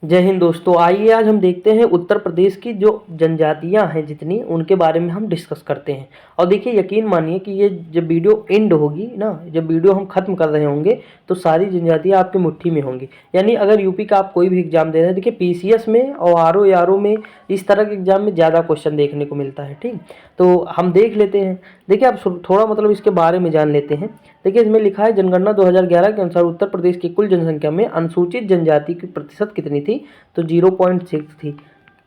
जय हिंद दोस्तों। आइए आज हम देखते हैं उत्तर प्रदेश की जो जनजातियां हैं जितनी, उनके बारे में हम डिस्कस करते हैं। और देखिए, यकीन मानिए कि ये जब वीडियो एंड होगी ना, जब वीडियो हम खत्म कर रहे होंगे तो सारी जनजातियां आपकी मुट्ठी में होंगी। यानी अगर यूपी का आप कोई भी एग्जाम दे रहे हैं, देखिए पीसीएस में और आरओ में इस तरह के एग्जाम में ज़्यादा क्वेश्चन देखने को मिलता है। ठीक, तो हम देख लेते हैं। देखिए आप थोड़ा मतलब इसके बारे में जान लेते हैं। देखिए इसमें लिखा है, जनगणना 2011 के अनुसार उत्तर प्रदेश की कुल जनसंख्या में अनुसूचित जनजाति की प्रतिशत कितनी थी? तो 0.6 थी।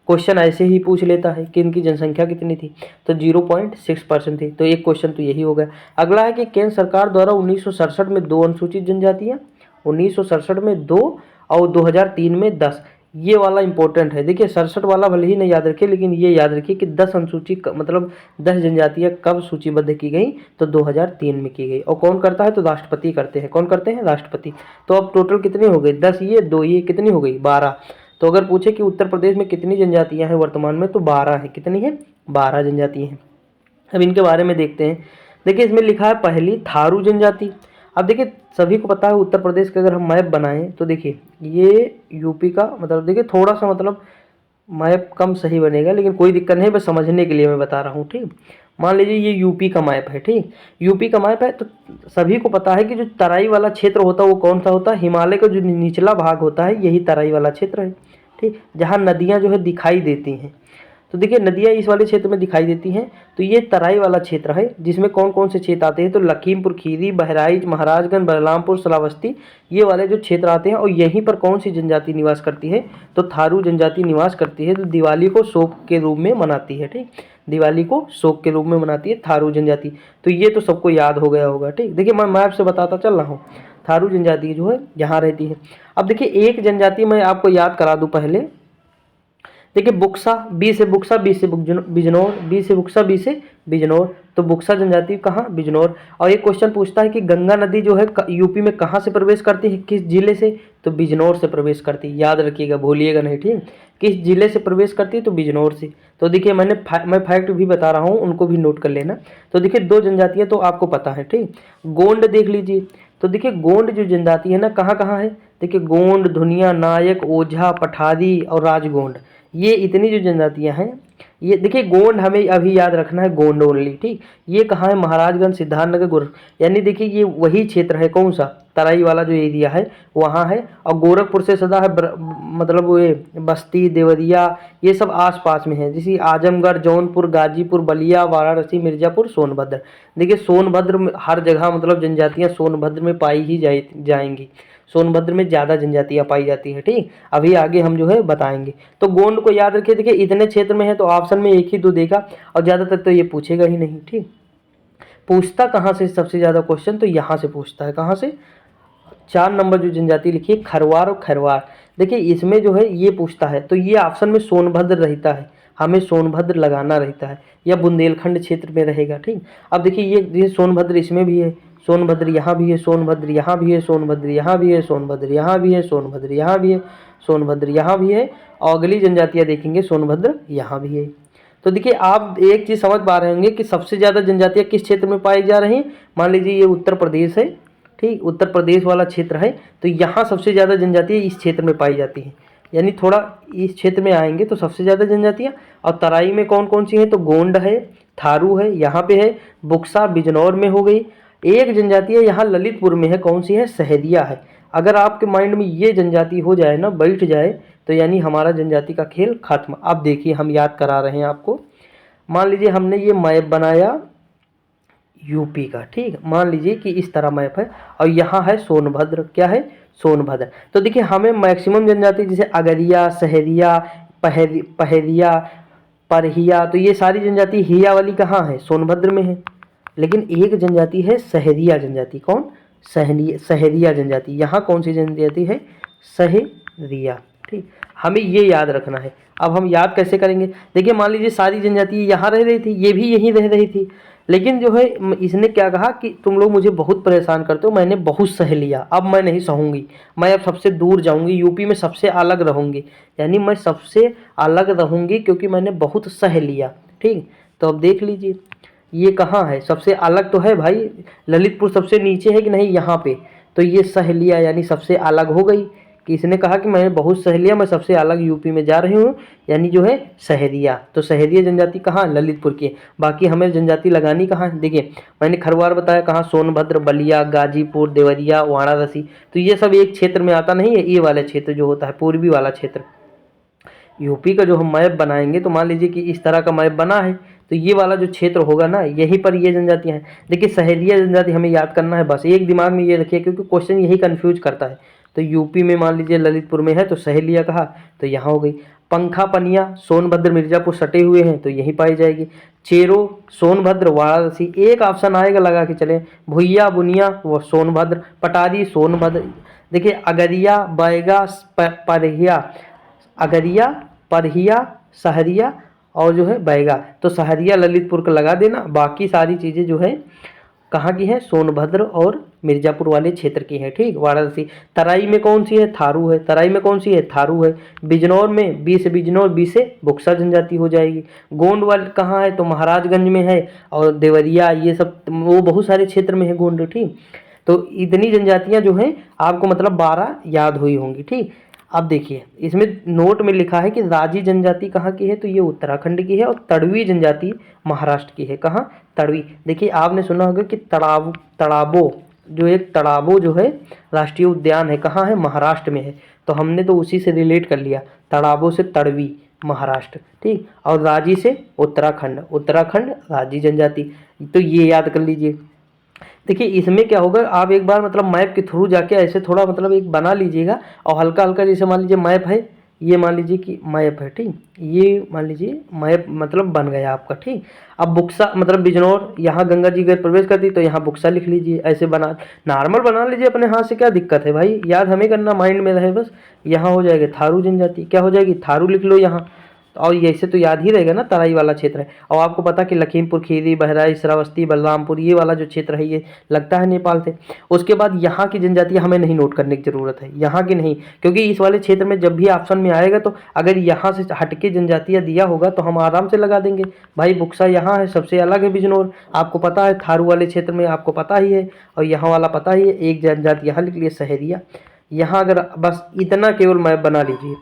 क्वेश्चन ऐसे ही पूछ लेता है कि इनकी जनसंख्या कितनी थी, तो 0.6% थी। तो एक क्वेश्चन तो यही हो गया। अगला है कि केंद्र सरकार द्वारा 1967 में 2 अनुसूचित जनजातियां, 1967 में 2 और 2003 में 10। ये वाला इंपॉर्टेंट है। देखिए 67 वाला भले ही नहीं याद रखे, लेकिन ये याद रखिए कि 10 अनुसूचित मतलब 10 जनजातियां कब सूचीबद्ध की गई? तो 2003 में की गई। और कौन करता है? तो राष्ट्रपति करते हैं। कौन करते हैं? राष्ट्रपति। तो अब टोटल कितनी हो गई? 10 ये 2 ये कितनी हो गई? 12। तो अगर पूछे कि उत्तर प्रदेश में कितनी जनजातियां हैं वर्तमान में, तो 12 है। कितनी है? 12 जनजातियां हैं। अब इनके बारे में देखते हैं। देखिए इसमें लिखा है पहली थारू जनजाति। अब देखिए सभी को पता है उत्तर प्रदेश का अगर हम मैप बनाएं तो देखिए ये यूपी का मतलब, देखिए थोड़ा सा मतलब मैप कम सही बनेगा, लेकिन कोई दिक्कत नहीं, बस समझने के लिए मैं बता रहा हूँ। ठीक, मान लीजिए ये यूपी का मैप है। ठीक, यूपी का मैप है तो सभी को पता है कि जो तराई वाला क्षेत्र होता है वो कौन सा होता है? हिमालय का जो निचला भाग होता है यही तराई वाला क्षेत्र है। ठीक, जहाँ नदियाँ जो है दिखाई देती हैं। तो देखिए नदियाँ इस वाले क्षेत्र में दिखाई देती हैं, तो ये तराई वाला क्षेत्र है जिसमें कौन कौन से क्षेत्र आते हैं? तो लखीमपुर खीरी, बहराइच, महाराजगंज, बलरामपुर, श्रावस्ती, ये वाले जो क्षेत्र आते हैं। और यहीं पर कौन सी जनजाति निवास करती है? तो थारू जनजाति निवास करती है। तो दिवाली को शोक के रूप में मनाती है। ठीक, दिवाली को शोक के रूप में मनाती है थारू जनजाति। तो ये तो सबको याद हो गया होगा। ठीक, देखिए मैं मैप से बताता चल रहा हूँ। थारू जनजाति जो है यहाँ रहती है। अब देखिए एक जनजाति मैं आपको याद करा दूँ पहले। देखिए बुक्सा, बी से बुक्सा, बी से बिजनौर, बी से बुक्सा, बी से बिजनौर। तो बुक्सा जनजाति कहाँ? बिजनौर। और एक क्वेश्चन पूछता है कि गंगा नदी जो है यूपी में कहाँ से प्रवेश करती है, किस जिले से? तो बिजनौर से प्रवेश करती है। याद रखिएगा, भूलिएगा नहीं। ठीक, किस जिले से प्रवेश करती है? तो बिजनौर से। तो देखिए मैं फैक्ट भी बता रहा हूँ, उनको भी नोट कर लेना। तो देखिए 2 जनजातियाँ तो आपको पता है। ठीक, गोंड देख लीजिए। तो देखिए गोंड जो जनजाति है ना, कहाँ कहाँ है? देखिए गोंड, धुनिया, नायक, ओझा, पठारी और राजगोंड, ये इतनी जो जनजातियां हैं। ये देखिए गोंड हमें अभी याद रखना है, गोंड ओनली। ठीक, ये कहाँ है? महाराजगंज, सिद्धार्थनगर, यानी देखिए ये वही क्षेत्र है। कौन सा? तराई वाला जो एरिया है वहाँ है। और गोरखपुर से सदा है मतलब वो बस्ती, देवरिया, ये सब आसपास में है। जैसे आजमगढ़, जौनपुर, गाजीपुर, बलिया, वाराणसी, मिर्जापुर, सोनभद्र। देखिए सोनभद्र में हर जगह मतलब जनजातियाँ सोनभद्र में पाई ही जाएंगी। सोनभद्र में ज़्यादा जनजातियाँ पाई जाती है। ठीक, अभी आगे हम जो है बताएंगे। तो गोंड को याद रखिए। देखिए इतने क्षेत्र में है तो ऑप्शन में एक ही दो देगा, और ज़्यादातर तो ये पूछेगा ही नहीं। ठीक, पूछता कहाँ से सबसे ज़्यादा क्वेश्चन? तो यहाँ से पूछता है। कहाँ से? 4 नंबर जो जनजाति लिखी है खरवार और खरवार। देखिए इसमें जो है ये पूछता है, तो ये ऑप्शन में सोनभद्र रहता है, हमें सोनभद्र लगाना रहता है, या बुंदेलखंड क्षेत्र में रहेगा। ठीक, अब देखिए ये सोनभद्र इसमें भी है, सोनभद्र यहाँ भी है, सोनभद्र यहाँ भी है, सोनभद्र यहाँ भी है, सोनभद्र यहाँ भी है, सोनभद्र यहाँ भी है, सोनभद्र यहाँ भी है। और अगली जनजातियाँ देखेंगे सोनभद्र यहाँ भी है। तो देखिए आप एक चीज़ समझ पा रहे होंगे कि सबसे ज़्यादा जनजातियाँ किस क्षेत्र में पाई जा रही हैं। मान लीजिए ये उत्तर प्रदेश है। ठीक, उत्तर प्रदेश वाला क्षेत्र है, तो यहाँ सबसे ज़्यादा जनजातियाँ इस क्षेत्र में पाई जाती हैं। यानी थोड़ा इस क्षेत्र में आएंगे तो सबसे ज़्यादा जनजातियाँ। और तराई में कौन कौन सी हैं? तो गोंड है, थारू है, यहाँ पे है बुक्सा, बिजनौर में हो गई। एक जनजाति है यहाँ ललितपुर में है, कौन सी है? सहरिया है। अगर आपके माइंड में ये जनजाति हो जाए ना, बैठ जाए, तो यानी हमारा जनजाति का खेल खत्म। अब देखिए हम याद करा रहे हैं आपको। मान लीजिए हमने ये मैप बनाया यूपी का। ठीक, मान लीजिए कि इस तरह मैप है और यहाँ है सोनभद्र। क्या है? सोनभद्र। तो देखिए हमें मैक्सिमम जनजाति जैसे अगरिया, सहरिया, पहरिया, परहिया, तो ये सारी जनजाति हिया वाली कहाँ है? सोनभद्र में है। लेकिन एक जनजाति है सहरिया जनजाति। कौन? सहरिया जनजाति। यहाँ कौन सी जनजाति है? सहरिया। ठीक, हमें ये याद रखना है। अब हम याद कैसे करेंगे? देखिए मान लीजिए सारी जनजाति यहाँ रह रही थी, ये भी यहीं रह रही थी, लेकिन जो है इसने क्या कहा कि तुम लोग मुझे बहुत परेशान करते हो, मैंने बहुत सह लिया, अब मैं नहीं सहूँगी, मैं अब सबसे दूर जाऊँगी, यूपी में सबसे अलग रहूँगी। यानी मैं सबसे अलग रहूँगी क्योंकि मैंने बहुत सह लिया। ठीक, तो अब देख लीजिए ये कहाँ है? सबसे अलग तो है भाई, ललितपुर सबसे नीचे है कि नहीं? यहाँ पे। तो ये सह लिया यानी सबसे अलग हो गई। कि इसने कहा कि मैंने बहुत सहेलियाँ, मैं सबसे अलग यूपी में जा रही हूँ, यानी जो है सहरिया। तो सहरिया जनजाति कहाँ? ललितपुर की है। बाकी हमें जनजाति लगानी कहाँ है? देखिए मैंने खरवार बताया कहाँ, सोनभद्र, बलिया, गाजीपुर, देवरिया, वाराणसी। तो ये सब एक क्षेत्र में आता नहीं है, ये वाला क्षेत्र जो होता है पूर्वी वाला क्षेत्र। यूपी का जो हम मैप बनाएंगे तो मान लीजिए कि इस तरह का मैप बना है, तो ये वाला जो क्षेत्र होगा ना, यहीं पर ये जनजातियां हैं। देखिए सहेलिया जनजाति हमें याद करना है, बस एक दिमाग में ये रखिए, क्योंकि क्वेश्चन यही कंफ्यूज करता है। तो यूपी में मान लीजिए ललितपुर में है तो सहेलिया कहा, तो यहाँ हो गई। पंखा पनिया सोनभद्र मिर्जापुर सटे हुए हैं तो यहीं पाई जाएगी। चेरो सोनभद्र वाराणसी, एक ऑप्शन आएगा लगा के चले। भुइया बुनिया वो सोनभद्र, पटारी सोनभद्र। देखिए अगरिया, बैगा, परहिया, अगरिया, परहिया, सहरिया और जो है बैगा। तो सहरिया ललितपुर का लगा देना, बाकी सारी चीज़ें जो है कहाँ की है? सोनभद्र और मिर्जापुर वाले क्षेत्र की है। ठीक, वाराणसी। तराई में कौन सी है? थारू है। तराई में कौन सी है? थारू है। बिजनौर में बी से बिजनौर, बी से बुक्सा जनजाति हो जाएगी। गोंडवाल कहाँ है? तो महाराजगंज में है। और देवरिया ये सब वो बहुत सारे क्षेत्र में है गोंड। ठीक, तो इतनी जनजातियां जो हैं आपको मतलब 12 याद हुई होंगी। ठीक, अब देखिए इसमें नोट में लिखा है कि राजी जनजाति कहाँ की है? तो ये उत्तराखंड की है। और तड़वी जनजाति महाराष्ट्र की है। कहाँ? तड़वी। देखिए आपने सुना होगा कि तड़ाबो, जो एक तड़ाबो जो है राष्ट्रीय उद्यान है, कहाँ है? महाराष्ट्र में है। तो हमने तो उसी से रिलेट कर लिया, तड़ाबो से तड़वी महाराष्ट्र। ठीक, और राजी से उत्तराखंड, उत्तराखंड राजी जनजाति। तो ये याद कर लीजिए। देखिए इसमें क्या होगा, आप एक बार मतलब मैप के थ्रू जाके ऐसे थोड़ा मतलब एक बना लीजिएगा, और हल्का हल्का जैसे मान लीजिए मैप है, ये मान लीजिए कि मैप है। ठीक, ये मान लीजिए मैप मतलब बन गया आपका। ठीक, अब बुक्सा मतलब बिजनौर, यहाँ गंगा जी अगर प्रवेश करती तो यहाँ बुक्सा लिख लीजिए, ऐसे बना नॉर्मल बना लीजिए अपने हाथ से, क्या दिक्कत है भाई, याद हमें करना, माइंड में रहे बस। यहाँ हो जाएगा थारू जनजाति, क्या हो जाएगी? थारू लिख लो यहाँ। और ऐसे तो याद ही रहेगा ना, तराई वाला क्षेत्र है। और आपको पता कि लखीमपुर खीरी, बहराइच, श्रावस्ती, बलरामपुर, ये वाला जो क्षेत्र है ये लगता है नेपाल से। उसके बाद यहाँ की जनजातियाँ हमें नहीं नोट करने की ज़रूरत है, यहाँ की नहीं, क्योंकि इस वाले क्षेत्र में जब भी ऑप्शन में आएगा तो अगर यहाँ से हटके जनजातियाँ दिया होगा तो हम आराम से लगा देंगे। भाई बुक्सा यहाँ है, सबसे अलग है बिजनौर, आपको पता है। थारू वाले क्षेत्र में आपको पता ही है, और यहाँ वाला पता ही है। एक जनजाति यहाँ लिख लिए सहरिया। यहाँ अगर बस इतना केवल मैप बना लीजिए,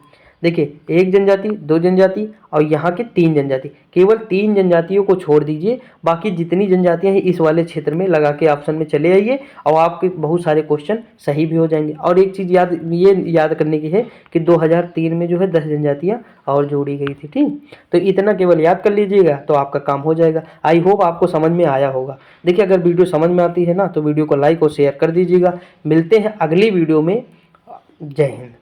देखिए एक जनजाति, दो जनजाति और यहाँ के 3 जनजाति, केवल 3 जनजातियों को छोड़ दीजिए, बाकी जितनी जनजातियाँ हैं इस वाले क्षेत्र में लगा के ऑप्शन में चले आइए, और आपके बहुत सारे क्वेश्चन सही भी हो जाएंगे। और एक चीज़ याद करने की है कि 2003 में जो है 10 जनजातियाँ और जोड़ी गई थी। ठीक, तो इतना केवल याद कर लीजिएगा तो आपका काम हो जाएगा। आई होप आपको समझ में आया होगा। देखिए अगर वीडियो समझ में आती है ना तो वीडियो को लाइक और शेयर कर दीजिएगा। मिलते हैं अगली वीडियो में। जय हिंद।